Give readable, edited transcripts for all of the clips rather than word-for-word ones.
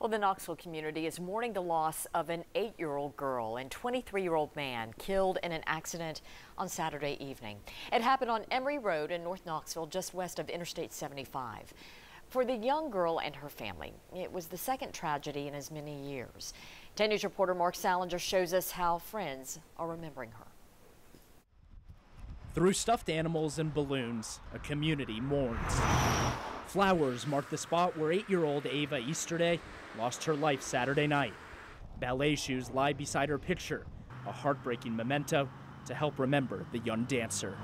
Well, the Knoxville community is mourning the loss of an 8-year-old girl and 23-year-old man killed in an accident on Saturday evening. It happened on Emory Road in North Knoxville, just west of Interstate 75. For the young girl and her family, it was the second tragedy in as many years. 10 News reporter Mark Salinger shows us how friends are remembering her. Through stuffed animals and balloons, a community mourns. Flowers mark the spot where 8-year-old Ava Easterday lost her life Saturday night. Ballet shoes lie beside her picture, a heartbreaking memento to help remember the young dancer.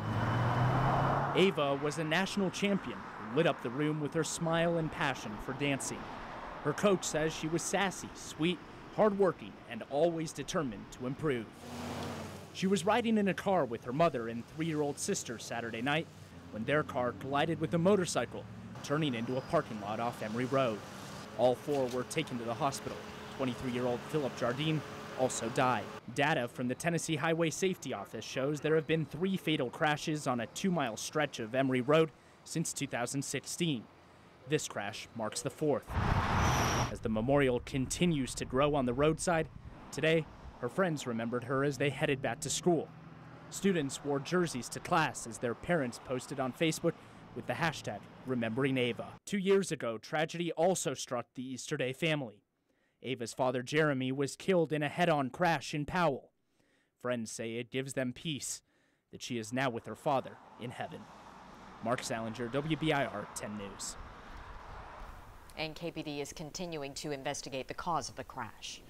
Ava was a national champion who lit up the room with her smile and passion for dancing. Her coach says she was sassy, sweet, hardworking, and always determined to improve. She was riding in a car with her mother and 3-year-old sister Saturday night when their car collided with a motorcycle, turning into a parking lot off Emory Road. All four were taken to the hospital. 23-year-old Philip Jardine also died. Data from the Tennessee Highway Safety Office shows there have been 3 fatal crashes on a 2-mile stretch of Emory Road since 2016. This crash marks the 4th. As the memorial continues to grow on the roadside, today, her friends remembered her as they headed back to school. Students wore jerseys to class as their parents posted on Facebook with the hashtag Remembering Ava. 2 years ago, tragedy also struck the Easterday family. Ava's father, Jeremy, was killed in a head-on crash in Powell. Friends say it gives them peace that she is now with her father in heaven. Mark Salinger, WBIR 10 News. And KPD is continuing to investigate the cause of the crash.